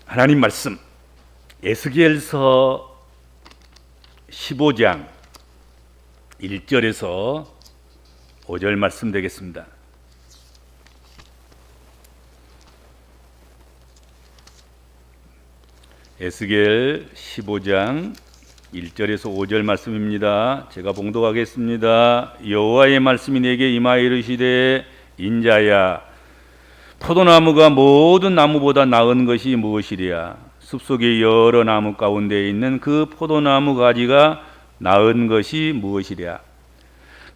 하나님 말씀 에스겔서 15장 1절에서 5절 말씀 되겠습니다. 에스겔 15장 1절에서 5절 말씀입니다. 제가 봉독하겠습니다. 여호와의 말씀이 내게 임하여 이르시되 인자야, 포도나무가 모든 나무보다 나은 것이 무엇이랴? 숲속의 여러 나무 가운데 있는 그 포도나무 가지가 나은 것이 무엇이랴?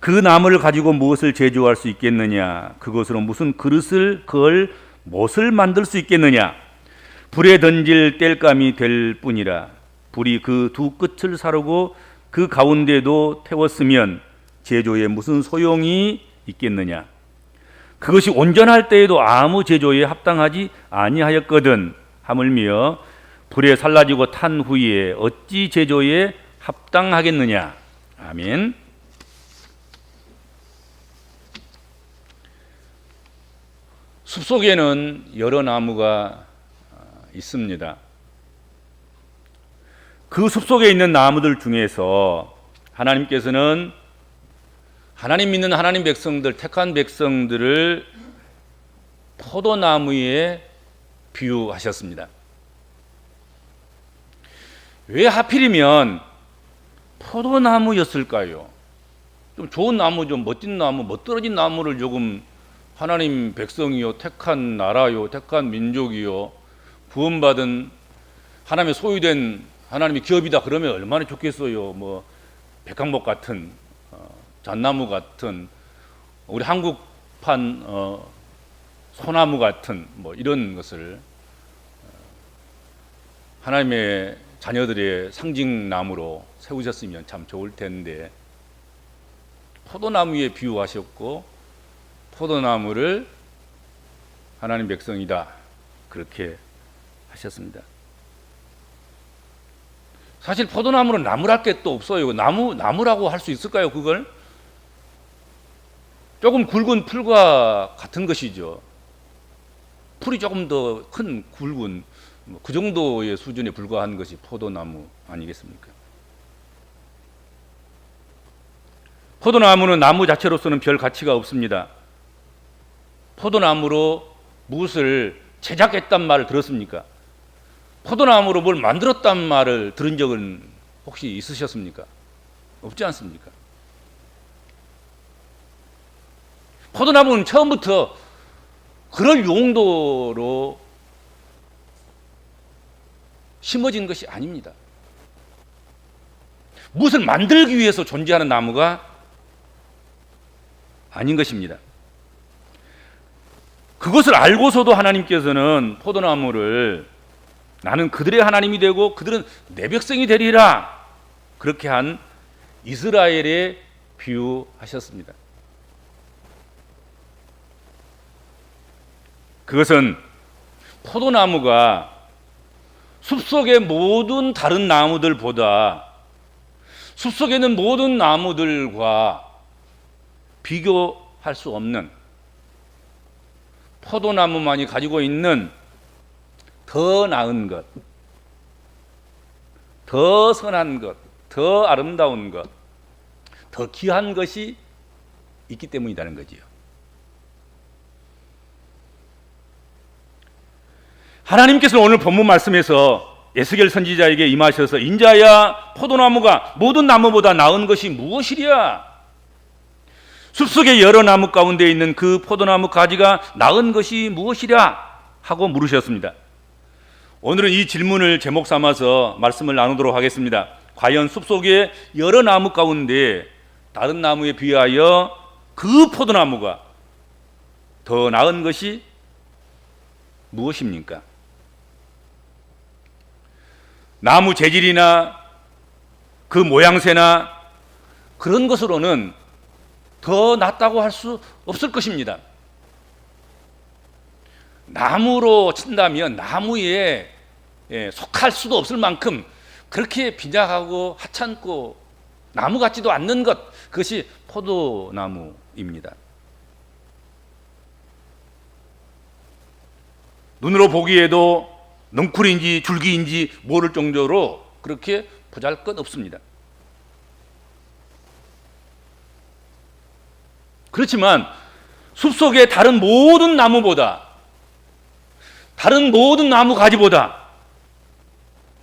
그 나무를 가지고 무엇을 제조할 수 있겠느냐? 그것으로 무슨 그릇을 그을 못을 만들 수 있겠느냐? 불에 던질 땔감이 될 뿐이라. 불이 그 두 끝을 사르고 그 가운데도 태웠으면 제조에 무슨 소용이 있겠느냐? 그것이 온전할 때에도 아무 제조에 합당하지 아니하였거든. 하물며 불에 살라지고 탄 후에 어찌 제조에 합당하겠느냐? 아멘. 숲속에는 여러 나무가 있습니다. 그 숲속에 있는 나무들 중에서 하나님께서는 하나님 믿는 하나님 백성들, 택한 백성들을 포도나무에 비유하셨습니다. 왜 하필이면 포도나무였을까요? 좀 좋은 나무, 좀 멋진 나무, 멋들어진 나무를 조금 하나님 백성이요, 택한 나라요, 택한 민족이요, 구원받은 하나님의 소유된 하나님의 기업이다 그러면 얼마나 좋겠어요. 뭐 백항목 같은 잣나무 같은 우리 한국판 소나무 같은 뭐 이런 것을 하나님의 자녀들의 상징나무로 세우셨으면 참 좋을 텐데 포도나무에 비유하셨고 포도나무를 하나님 백성이다 그렇게 하셨습니다. 사실 포도나무는 나무랄 게 또 없어요. 나무라고 할 수 있을까요? 그걸? 조금 굵은 풀과 같은 것이죠. 풀이 조금 더 큰 굵은 그 정도의 수준에 불과한 것이 포도나무 아니겠습니까? 포도나무는 나무 자체로서는 별 가치가 없습니다. 포도나무로 무엇을 제작했단 말을 들었습니까? 포도나무로 뭘 만들었단 말을 들은 적은 혹시 있으셨습니까? 없지 않습니까? 포도나무는 처음부터 그럴 용도로 심어진 것이 아닙니다. 무엇을 만들기 위해서 존재하는 나무가 아닌 것입니다. 그것을 알고서도 하나님께서는 포도나무를 나는 그들의 하나님이 되고 그들은 내 백성이 되리라 그렇게 한 이스라엘에 비유하셨습니다. 그것은 포도나무가 숲속의 모든 다른 나무들보다 숲속에 있는 모든 나무들과 비교할 수 없는 포도나무만이 가지고 있는 더 나은 것, 더 선한 것, 더 아름다운 것, 더 귀한 것이 있기 때문이라는 거지요. 하나님께서는 오늘 본문 말씀에서 에스겔 선지자에게 임하셔서 인자야, 포도나무가 모든 나무보다 나은 것이 무엇이랴? 숲속의 여러 나무 가운데 있는 그 포도나무 가지가 나은 것이 무엇이랴? 하고 물으셨습니다. 오늘은 이 질문을 제목 삼아서 말씀을 나누도록 하겠습니다. 과연 숲속의 여러 나무 가운데 다른 나무에 비하여 그 포도나무가 더 나은 것이 무엇입니까? 나무 재질이나 그 모양새나 그런 것으로는 더 낫다고 할 수 없을 것입니다. 나무로 친다면 나무에 속할 수도 없을 만큼 그렇게 빈약하고 하찮고 나무 같지도 않는 것, 그것이 포도나무입니다. 눈으로 보기에도 넝쿨인지 줄기인지 모를 정도로 그렇게 보잘것없습니다. 그렇지만 숲속의 다른 모든 나무보다, 다른 모든 나무 가지보다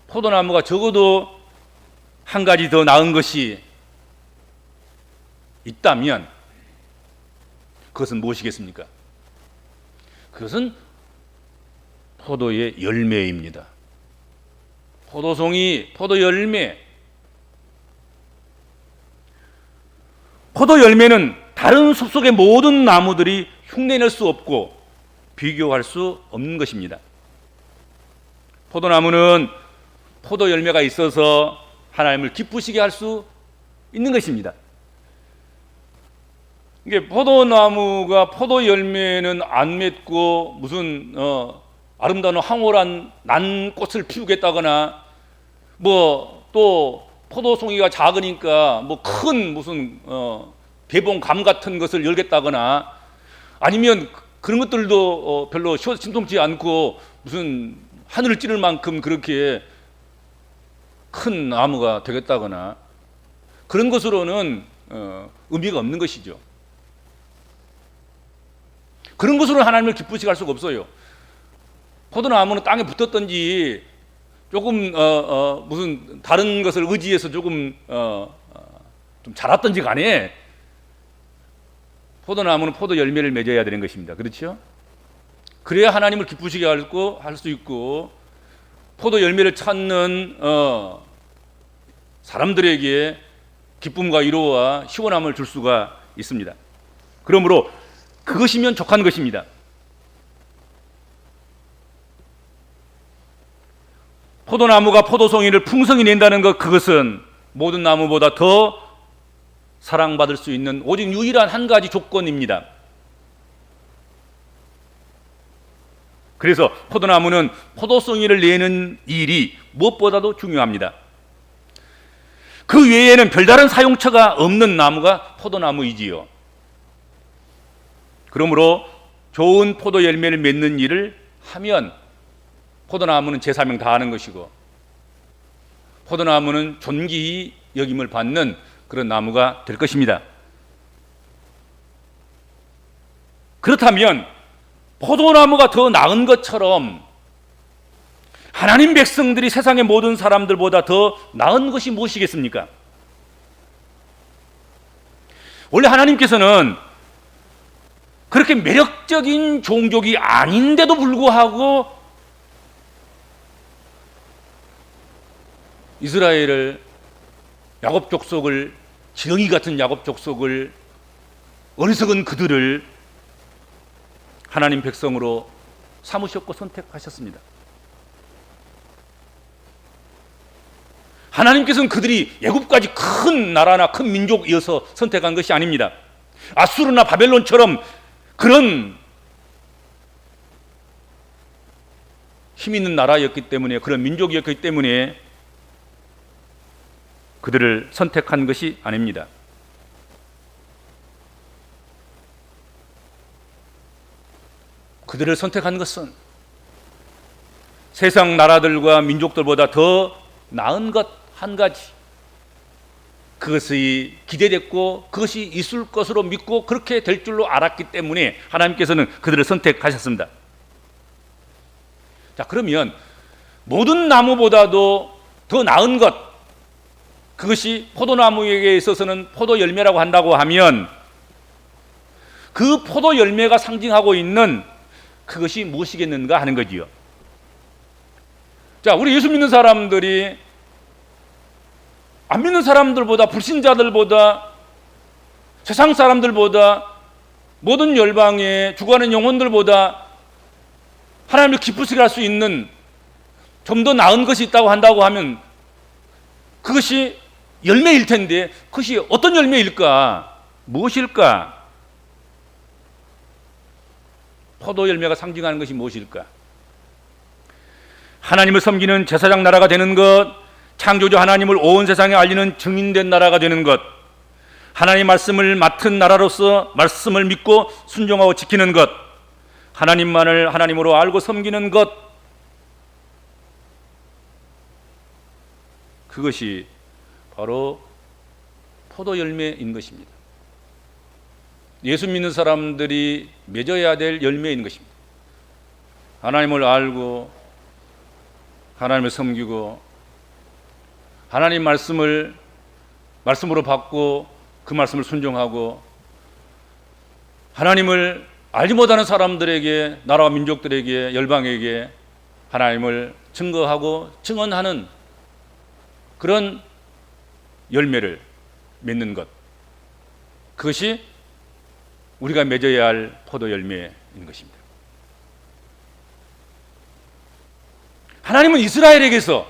포도나무가 적어도 한 가지 더 나은 것이 있다면 그것은 무엇이겠습니까? 그것은 포도의 열매입니다. 포도송이, 포도 열매. 포도 열매는 다른 숲속의 모든 나무들이 흉내낼 수 없고 비교할 수 없는 것입니다. 포도나무는 포도 열매가 있어서 하나님을 기쁘시게 할 수 있는 것입니다. 이게 포도나무가 포도 열매는 안 맺고 무슨 아름다운 황홀한 난 꽃을 피우겠다거나 뭐 또 포도송이가 작으니까 뭐 큰 무슨 대봉감 같은 것을 열겠다거나 아니면 그런 것들도 별로 신통치 않고 무슨 하늘을 찌를 만큼 그렇게 큰 나무가 되겠다거나 그런 것으로는 의미가 없는 것이죠. 그런 것으로 하나님을 기쁘시게 할 수가 없어요. 포도나무는 땅에 붙었든지 조금 무슨 다른 것을 의지해서 조금 좀 자랐든지 간에 포도나무는 포도 열매를 맺어야 되는 것입니다. 그렇죠? 그래야 하나님을 기쁘시게 할 수 있고 포도 열매를 찾는 사람들에게 기쁨과 위로와 시원함을 줄 수가 있습니다. 그러므로 그것이면 족한 것입니다. 포도나무가 포도송이를 풍성히 낸다는 것, 그것은 모든 나무보다 더 사랑받을 수 있는 오직 유일한 한 가지 조건입니다. 그래서 포도나무는 포도송이를 내는 일이 무엇보다도 중요합니다. 그 외에는 별다른 사용처가 없는 나무가 포도나무이지요. 그러므로 좋은 포도 열매를 맺는 일을 하면 포도나무는 제사명 다 하는 것이고 포도나무는 존귀히 여김을 받는 그런 나무가 될 것입니다. 그렇다면 포도나무가 더 나은 것처럼 하나님 백성들이 세상의 모든 사람들보다 더 나은 것이 무엇이겠습니까? 원래 하나님께서는 그렇게 매력적인 종족이 아닌데도 불구하고 이스라엘을, 야곱 족속을, 지렁이 같은 야곱 족속을, 어리석은 그들을 하나님 백성으로 삼으셨고 선택하셨습니다. 하나님께서는 그들이 애굽까지 큰 나라나 큰 민족이어서 선택한 것이 아닙니다. 아수르나 바벨론처럼 그런 힘 있는 나라였기 때문에, 그런 민족이었기 때문에 그들을 선택한 것이 아닙니다. 그들을 선택한 것은 세상 나라들과 민족들보다 더 나은 것 한 가지, 그것이 기대됐고 그것이 있을 것으로 믿고 그렇게 될 줄로 알았기 때문에 하나님께서는 그들을 선택하셨습니다. 자, 그러면 모든 나무보다도 더 나은 것, 그것이 포도나무에게 있어서는 포도 열매라고 한다고 하면 그 포도 열매가 상징하고 있는 그것이 무엇이겠는가 하는 거지요. 자, 우리 예수 믿는 사람들이 안 믿는 사람들보다, 불신자들보다, 세상 사람들보다, 모든 열방에 죽어가는 영혼들보다 하나님을 기쁘시게 할 수 있는 좀 더 나은 것이 있다고 한다고 하면 그것이 열매일 텐데 그것이 어떤 열매일까? 무엇일까? 포도 열매가 상징하는 것이 무엇일까? 하나님을 섬기는 제사장 나라가 되는 것, 창조주 하나님을 온 세상에 알리는 증인된 나라가 되는 것, 하나님의 말씀을 맡은 나라로서 말씀을 믿고 순종하고 지키는 것, 하나님만을 하나님으로 알고 섬기는 것, 그것이 바로 포도 열매인 것입니다. 예수 믿는 사람들이 맺어야 될 열매인 것입니다. 하나님을 알고 하나님을 섬기고 하나님 말씀으로 받고 그 말씀을 순종하고 하나님을 알지 못하는 사람들에게, 나라와 민족들에게, 열방에게 하나님을 증거하고 증언하는 그런 열매를 맺는 것, 그것이 우리가 맺어야 할 포도 열매인 것입니다. 하나님은 이스라엘에게서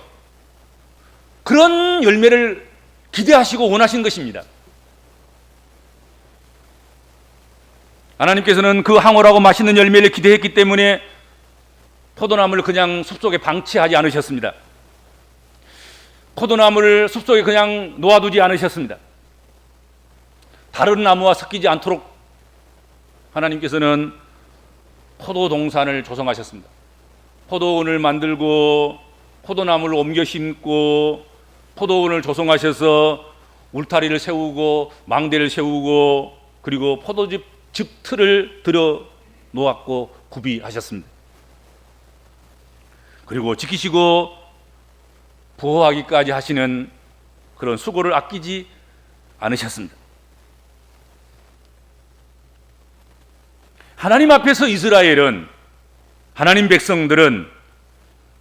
그런 열매를 기대하시고 원하신 것입니다. 하나님께서는 그 황홀하고 맛있는 열매를 기대했기 때문에 포도나무를 그냥 숲속에 방치하지 않으셨습니다. 포도나무를 숲속에 그냥 놓아두지 않으셨습니다. 다른 나무와 섞이지 않도록 하나님께서는 포도 동산을 조성하셨습니다. 포도원을 만들고 포도나무를 옮겨 심고 포도원을 조성하셔서 울타리를 세우고 망대를 세우고 그리고 포도즙 틀을 들어 놓았고 구비하셨습니다. 그리고 지키시고 보호하기까지 하시는 그런 수고를 아끼지 않으셨습니다. 하나님 앞에서 이스라엘은, 하나님 백성들은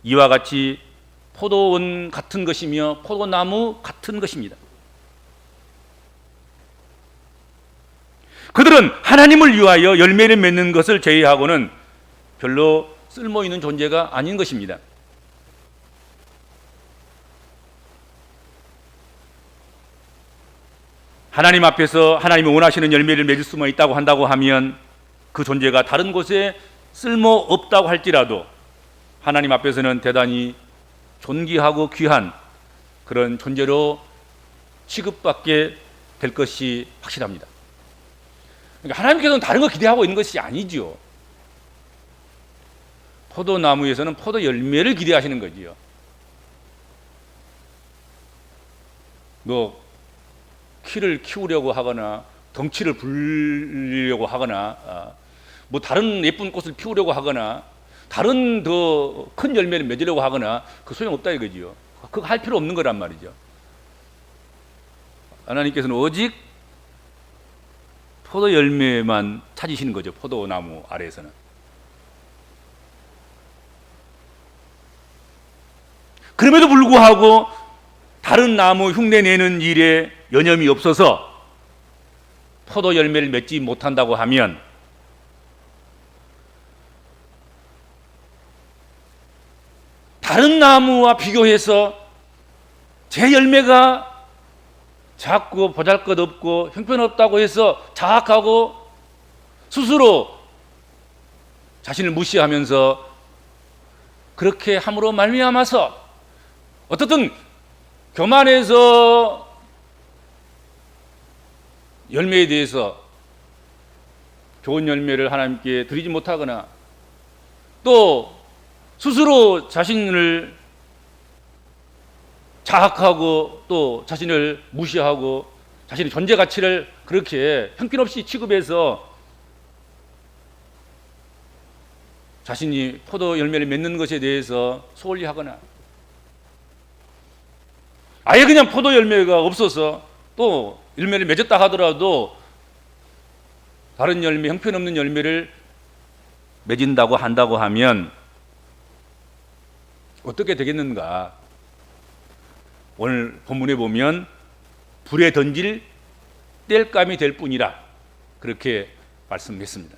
이와 같이 포도원 같은 것이며 포도나무 같은 것입니다. 그들은 하나님을 위하여 열매를 맺는 것을 제외하고는 별로 쓸모 있는 존재가 아닌 것입니다. 하나님 앞에서 하나님이 원하시는 열매를 맺을 수만 있다고 한다고 하면 그 존재가 다른 곳에 쓸모 없다고 할지라도 하나님 앞에서는 대단히 존귀하고 귀한 그런 존재로 취급받게 될 것이 확실합니다. 그러니까 하나님께서는 다른 거 기대하고 있는 것이 아니죠. 포도나무에서는 포도 열매를 기대하시는 거지요. 너 키를 키우려고 하거나 덩치를 불리려고 하거나 뭐 다른 예쁜 꽃을 피우려고 하거나 다른 더 큰 열매를 맺으려고 하거나 그 소용없다 이거지요. 그거 할 필요 없는 거란 말이죠. 하나님께서는 오직 포도 열매만 찾으시는 거죠. 포도나무 아래에서는. 그럼에도 불구하고 다른 나무 흉내내는 일에 여념이 없어서 포도 열매를 맺지 못한다고 하면 다른 나무와 비교해서 제 열매가 작고 보잘것없고 형편없다고 해서 자학하고 스스로 자신을 무시하면서 그렇게 함으로 말미암아서 어떻든 교만해서 열매에 대해서 좋은 열매를 하나님께 드리지 못하거나 또 스스로 자신을 자학하고 또 자신을 무시하고 자신의 존재 가치를 그렇게 형편없이 취급해서 자신이 포도 열매를 맺는 것에 대해서 소홀히하거나 아예 그냥 포도 열매가 없어서 또 열매를 맺었다 하더라도 다른 열매, 형편없는 열매를 맺은다고 한다고 하면 어떻게 되겠는가? 오늘 본문에 보면 불에 던질 땔감이 될 뿐이라 그렇게 말씀했습니다.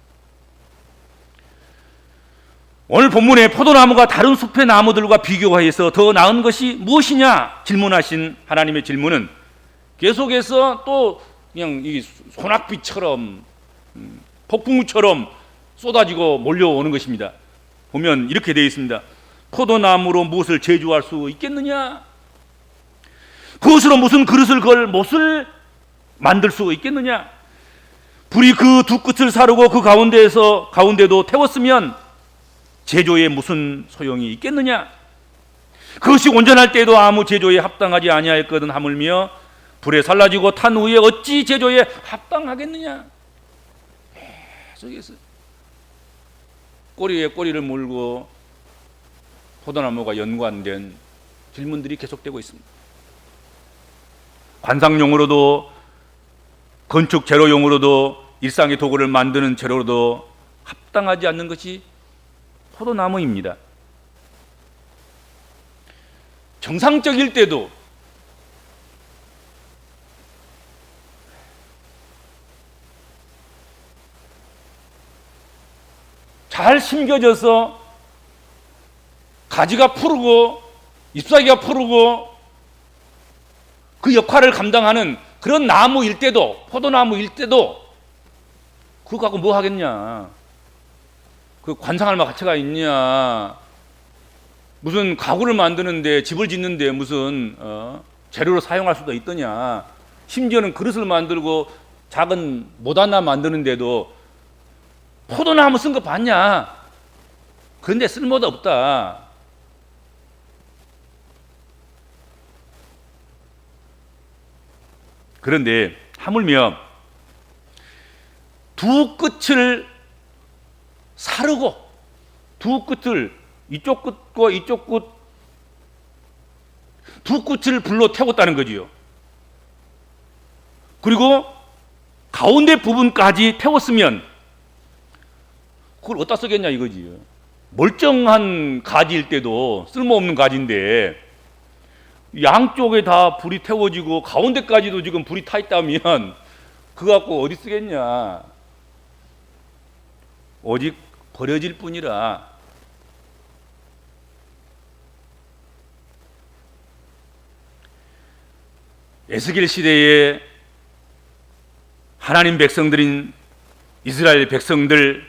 오늘 본문에 포도나무가 다른 숲의 나무들과 비교해서 더 나은 것이 무엇이냐 질문하신 하나님의 질문은 계속해서 또 그냥 이 소낙비처럼 폭풍우처럼 쏟아지고 몰려오는 것입니다. 보면 이렇게 되어 있습니다. 포도나무로 무엇을 제조할 수 있겠느냐? 그것으로 무슨 그릇을 걸 못을 만들 수 있겠느냐? 불이 그 두 끝을 사르고 그 가운데도 태웠으면 제조에 무슨 소용이 있겠느냐? 그것이 온전할 때에도 아무 제조에 합당하지 아니하였거든 하물며 불에 살라지고 탄 후에 어찌 제조에 합당하겠느냐. 계속해서 꼬리에 꼬리를 물고 포도나무가 연관된 질문들이 계속되고 있습니다. 관상용으로도 건축 재료용으로도 일상의 도구를 만드는 재료로도 합당하지 않는 것이 포도나무입니다. 정상적일 때도 잘 심겨져서 가지가 푸르고 잎사귀가 푸르고 그 역할을 감당하는 그런 나무일 때도, 포도나무일 때도 그거 갖고 뭐 하겠냐. 그 관상할 만한 가치가 있냐. 무슨 가구를 만드는데, 집을 짓는데 무슨 재료로 사용할 수도 있더냐. 심지어는 그릇을 만들고 작은 못 하나 만드는데도 포도나무 쓴 거 봤냐. 그런데 쓸모도 없다. 그런데 하물며 두 끝을 사르고, 두 끝을, 이쪽 끝과 이쪽 끝, 두 끝을 불로 태웠다는 거지요. 그리고 가운데 부분까지 태웠으면 그걸 어디다 쓰겠냐 이거지요. 멀쩡한 가지일 때도 쓸모없는 가지인데 양쪽에 다 불이 태워지고 가운데까지도 지금 불이 타 있다면 그거 갖고 어디 쓰겠냐. 오직 버려질 뿐이라. 에스겔 시대에 하나님 백성들인 이스라엘 백성들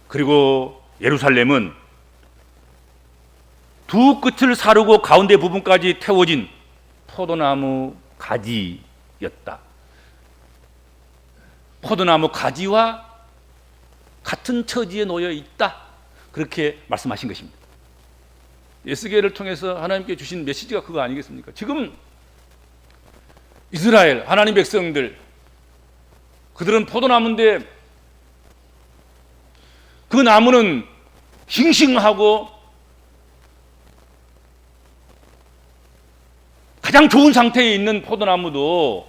그리고 예루살렘은 두 끝을 사르고 가운데 부분까지 태워진 포도나무 가지였다. 포도나무 가지와 같은 처지에 놓여 있다. 그렇게 말씀하신 것입니다. 에스겔을 통해서 하나님께 주신 메시지가 그거 아니겠습니까? 지금 이스라엘 하나님 백성들, 그들은 포도나무인데 그 나무는 싱싱하고 가장 좋은 상태에 있는 포도나무도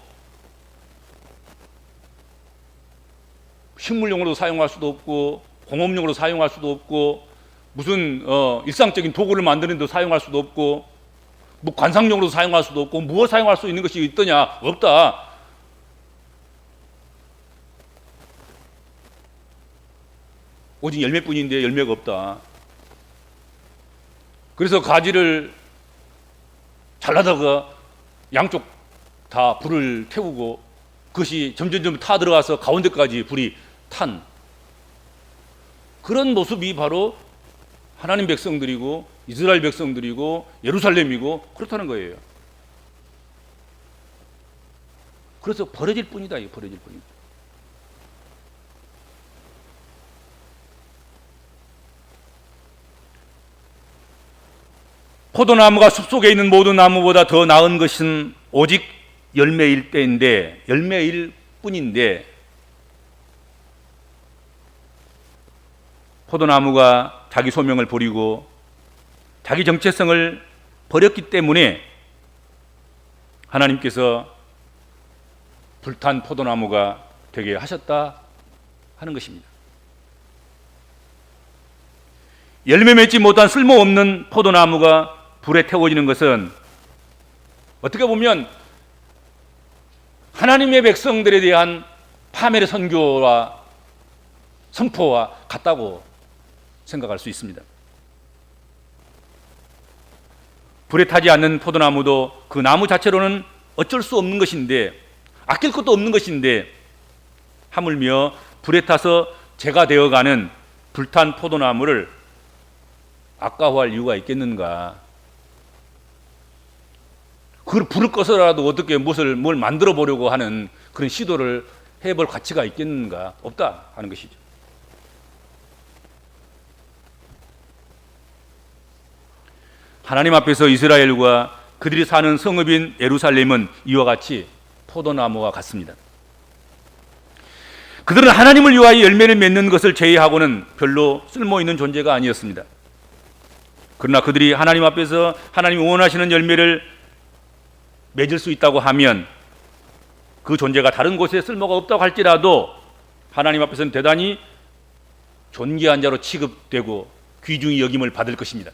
식물용으로 사용할 수도 없고 공업용으로 사용할 수도 없고 무슨 일상적인 도구를 만드는 데 사용할 수도 없고 뭐 관상용으로 사용할 수도 없고 무엇 사용할 수 있는 것이 있더냐? 없다. 오직 열매뿐인데 열매가 없다. 그래서 가지를 잘라다가 양쪽 다 불을 태우고 그것이 점점점 타 들어가서 가운데까지 불이 탄 그런 모습이 바로 하나님 백성들이고 이스라엘 백성들이고 예루살렘이고 그렇다는 거예요. 그래서 버려질 뿐이다. 버려질 뿐이다. 포도나무가 숲속에 있는 모든 나무보다 더 나은 것은 오직 열매일 때인데, 열매일 뿐인데, 포도나무가 자기 소명을 버리고 자기 정체성을 버렸기 때문에 하나님께서 불탄 포도나무가 되게 하셨다 하는 것입니다. 열매 맺지 못한 쓸모없는 포도나무가 불에 태워지는 것은 어떻게 보면 하나님의 백성들에 대한 파멸의 선교와 선포와 같다고 생각할 수 있습니다. 불에 타지 않는 포도나무도 그 나무 자체로는 어쩔 수 없는 것인데, 아낄 것도 없는 것인데, 하물며 불에 타서 재가 되어가는 불탄 포도나무를 아까워할 이유가 있겠는가? 그걸 불을 꺼서라도 어떻게 뭘 만들어 보려고 하는 그런 시도를 해볼 가치가 있겠는가? 없다 하는 것이죠. 하나님 앞에서 이스라엘과 그들이 사는 성읍인 예루살렘은 이와 같이 포도나무와 같습니다. 그들은 하나님을 위하여 열매를 맺는 것을 제외하고는 별로 쓸모있는 존재가 아니었습니다. 그러나 그들이 하나님 앞에서 하나님이 원하시는 열매를 맺을 수 있다고 하면 그 존재가 다른 곳에 쓸모가 없다고 할지라도 하나님 앞에서는 대단히 존귀한 자로 취급되고 귀중히 여김을 받을 것입니다.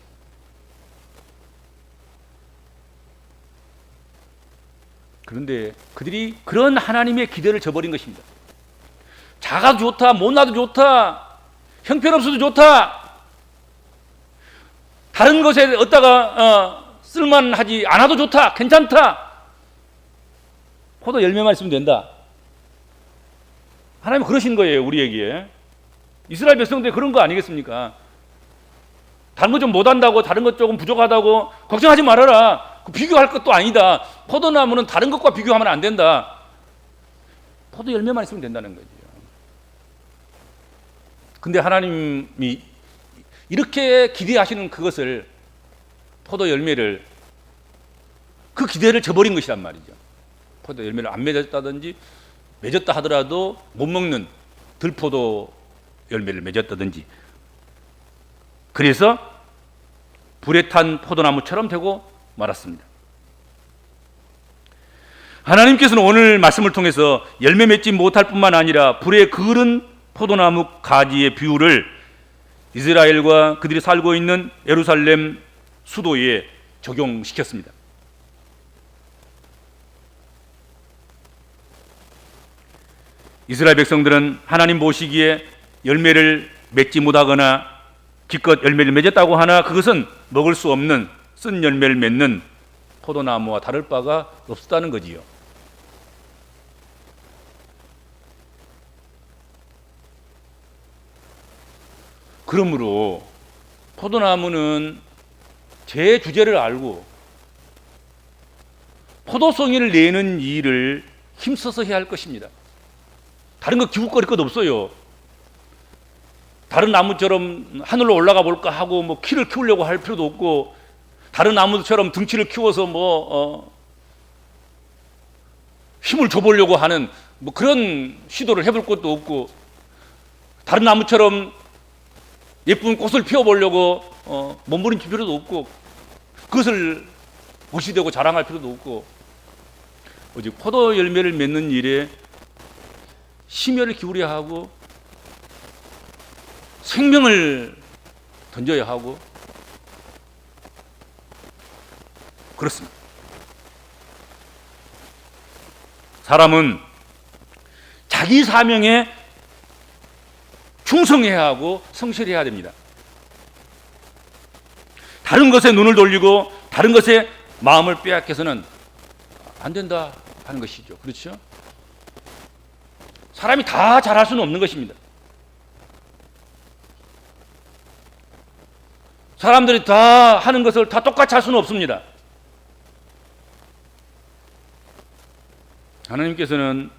그런데 그들이 그런 하나님의 기대를 저버린 것입니다. 작아도 좋다, 못나도 좋다, 형편없어도 좋다, 다른 것에 얻다가 쓸만하지 않아도 좋다, 괜찮다, 포도 열매만 있으면 된다. 하나님은 그러신 거예요. 우리에게. 이스라엘 백성들이 그런 거 아니겠습니까? 다른 거 좀 못한다고, 다른 것 조금 부족하다고 걱정하지 말아라. 비교할 것도 아니다. 포도나무는 다른 것과 비교하면 안 된다. 포도 열매만 있으면 된다는 거죠. 근데 하나님이 이렇게 기대하시는 그것을, 포도 열매를, 그 기대를 저버린 것이란 말이죠. 포도 열매를 안 맺었다든지, 맺었다 하더라도 못 먹는 들포도 열매를 맺었다든지, 그래서 불에 탄 포도나무처럼 되고 말았습니다. 하나님께서는 오늘 말씀을 통해서 열매 맺지 못할 뿐만 아니라 불에 그른 포도나무 가지의 비유를 이스라엘과 그들이 살고 있는 예루살렘 수도에 적용시켰습니다. 이스라엘 백성들은 하나님 보시기에 열매를 맺지 못하거나 기껏 열매를 맺었다고 하나 그것은 먹을 수 없는 쓴 열매를 맺는 포도나무와 다를 바가 없었다는 거지요. 그러므로 포도나무는 제 주제를 알고 포도송이를 내는 일을 힘써서 해야 할 것입니다. 다른 거 기웃거릴 것 없어요. 다른 나무처럼 하늘로 올라가 볼까 하고 뭐 키를 키우려고 할 필요도 없고, 다른 나무처럼 등치를 키워서 힘을 줘보려고 하는 뭐 그런 시도를 해볼 것도 없고, 다른 나무처럼 예쁜 꽃을 피워보려고 몸부림칠 필요도 없고, 그것을 무시되고 자랑할 필요도 없고, 오직 포도 열매를 맺는 일에 심혈을 기울여야 하고 생명을 던져야 하고 그렇습니다. 사람은 자기 사명에 충성해야 하고 성실해야 됩니다. 다른 것에 눈을 돌리고 다른 것에 마음을 빼앗겨서는 안 된다 하는 것이죠. 그렇죠? 사람이 다 잘할 수는 없는 것입니다. 사람들이 다 하는 것을 다 똑같이 할 수는 없습니다. 하나님께서는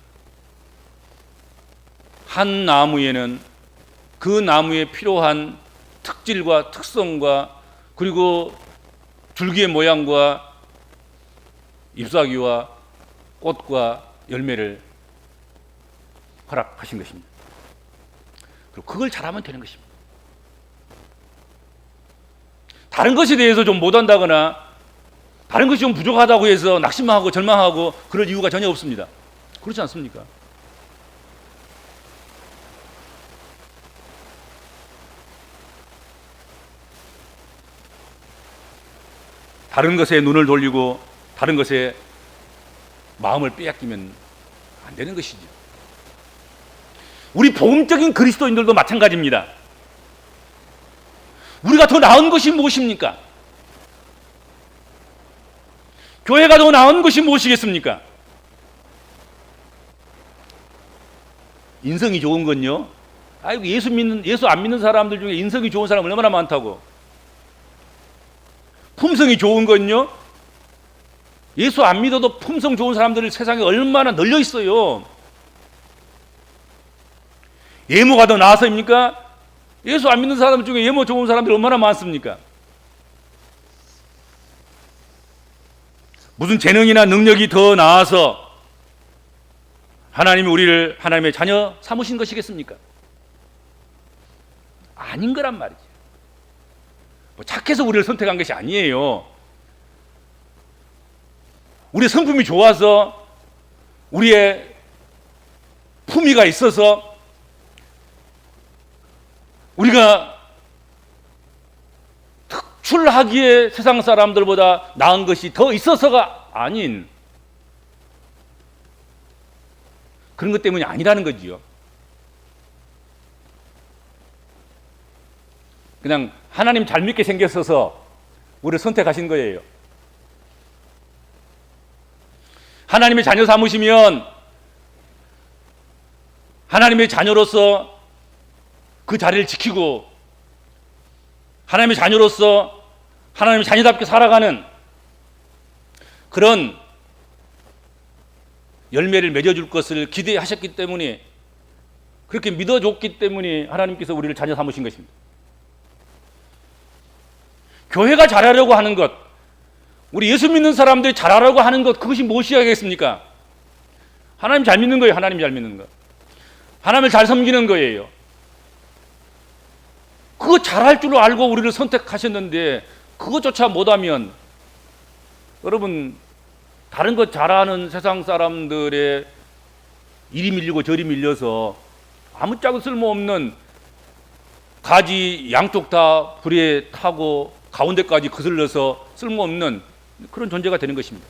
한 나무에는 그 나무에 필요한 특질과 특성과 그리고 줄기의 모양과 잎사귀와 꽃과 열매를 허락하신 것입니다. 그리고 그걸 잘하면 되는 것입니다. 다른 것에 대해서 좀 못한다거나 다른 것이 좀 부족하다고 해서 낙심하고 절망하고 그럴 이유가 전혀 없습니다. 그렇지 않습니까? 다른 것에 눈을 돌리고 다른 것에 마음을 빼앗기면 안 되는 것이죠. 우리 복음적인 그리스도인들도 마찬가지입니다. 우리가 더 나은 것이 무엇입니까? 교회가 더 나은 것이 무엇이겠습니까? 인성이 좋은 건요. 아이고 예수 안 믿는 사람들 중에 인성이 좋은 사람 얼마나 많다고. 품성이 좋은 건요. 예수 안 믿어도 품성 좋은 사람들이 세상에 얼마나 널려 있어요. 예모가 더 나아서입니까? 예수 안 믿는 사람 중에 예모 좋은 사람들이 얼마나 많습니까? 무슨 재능이나 능력이 더 나아서 하나님이 우리를 하나님의 자녀 삼으신 것이겠습니까? 아닌 거란 말이죠. 뭐 착해서 우리를 선택한 것이 아니에요. 우리의 성품이 좋아서, 우리의 품위가 있어서, 우리가 특출하기에 세상 사람들보다 나은 것이 더 있어서가 아닌 그런 것 때문이 아니라는 거지요. 그냥 하나님 잘 믿게 생겼어서 우리를 선택하신 거예요. 하나님의 자녀 삼으시면 하나님의 자녀로서 그 자리를 지키고 하나님의 자녀로서 하나님의 자녀답게 살아가는 그런 열매를 맺어줄 것을 기대하셨기 때문에, 그렇게 믿어줬기 때문에 하나님께서 우리를 자녀 삼으신 것입니다. 교회가 잘하려고 하는 것, 우리 예수 믿는 사람들이 잘하려고 하는 것, 그것이 무엇이겠습니까? 하나님 잘 믿는 거예요. 하나님 잘 믿는 것, 하나님을 잘 섬기는 거예요. 그거 잘할 줄 알고 우리를 선택하셨는데 그것조차 못하면, 여러분, 다른 것 잘하는 세상 사람들의 이리 밀리고 저리 밀려서 아무짝은 쓸모없는, 가지 양쪽 다 불에 타고 가운데까지 거슬러서 쓸모없는 그런 존재가 되는 것입니다.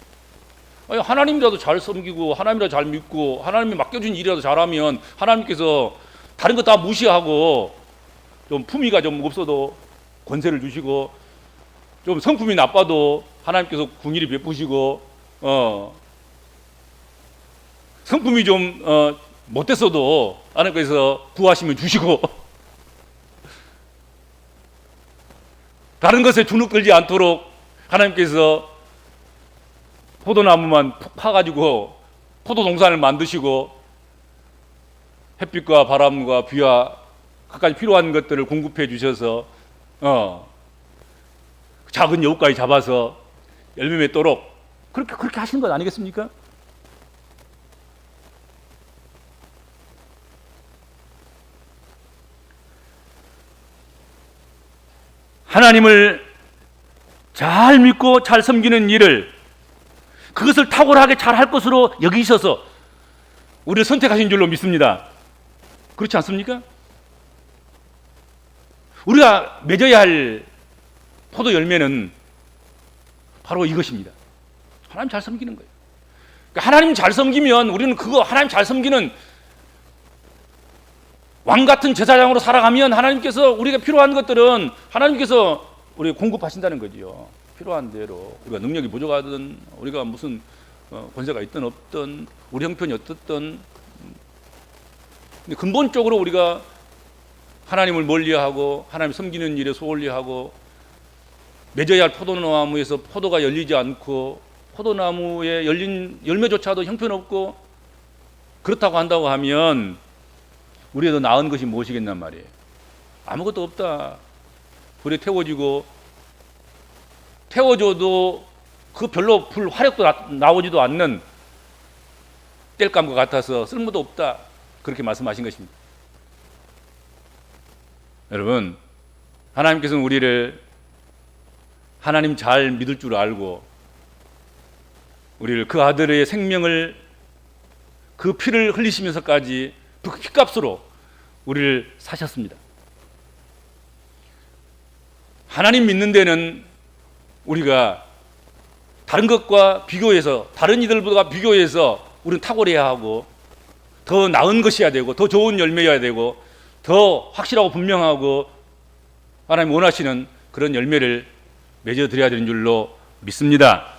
아니, 하나님이라도 잘 섬기고 하나님이라도 잘 믿고 하나님이 맡겨준 일이라도 잘하면 하나님께서 다른 거 다 무시하고, 좀 품위가 좀 없어도 권세를 주시고, 좀 성품이 나빠도 하나님께서 궁일이 베푸시고, 성품이 좀 못됐어도 하나님께서 구하시면 주시고, 다른 것에 주눅들지 않도록 하나님께서 포도나무만 푹 파가지고 포도 동산을 만드시고, 햇빛과 바람과 비와 각가지 필요한 것들을 공급해 주셔서 작은 여우까지 잡아서 열매 맺도록 그렇게 하신 것 아니겠습니까? 하나님을 잘 믿고 잘 섬기는 일을, 그것을 탁월하게 잘 할 것으로 여기셔서 우리를 선택하신 줄로 믿습니다. 그렇지 않습니까? 우리가 맺어야 할 포도 열매는 바로 이것입니다. 하나님 잘 섬기는 거예요. 그러니까 하나님 잘 섬기면 우리는 그거, 하나님 잘 섬기는 왕 같은 제사장으로 살아가면 하나님께서 우리가 필요한 것들은 하나님께서 우리에게 공급하신다는 거지요. 필요한 대로. 우리가 능력이 부족하든, 우리가 무슨 권세가 있든 없든, 우리 형편이 어떻든, 근데 근본적으로 우리가 하나님을 멀리하고 하나님 섬기는 일에 소홀히하고, 맺어야 할 포도나무에서 포도가 열리지 않고 포도나무에 열린 열매조차도 형편없고, 그렇다고 한다고 하면 우리에 더 나은 것이 무엇이겠냔 말이에요. 아무것도 없다. 불에 태워줘도 그 별로 불 화력도 나오지도 않는 땔감과 같아서 쓸모도 없다. 그렇게 말씀하신 것입니다. 여러분, 하나님께서는 우리를 하나님 잘 믿을 줄 알고 우리를 그 아들의 생명을, 그 피를 흘리시면서까지 그 피값으로 우리를 사셨습니다. 하나님 믿는 데는 우리가 다른 것과 비교해서, 다른 이들보다 비교해서 우리는 탁월해야 하고, 더 나은 것이어야 되고, 더 좋은 열매여야 되고, 더 확실하고 분명하고 하나님 원하시는 그런 열매를 맺어드려야 되는 줄로 믿습니다.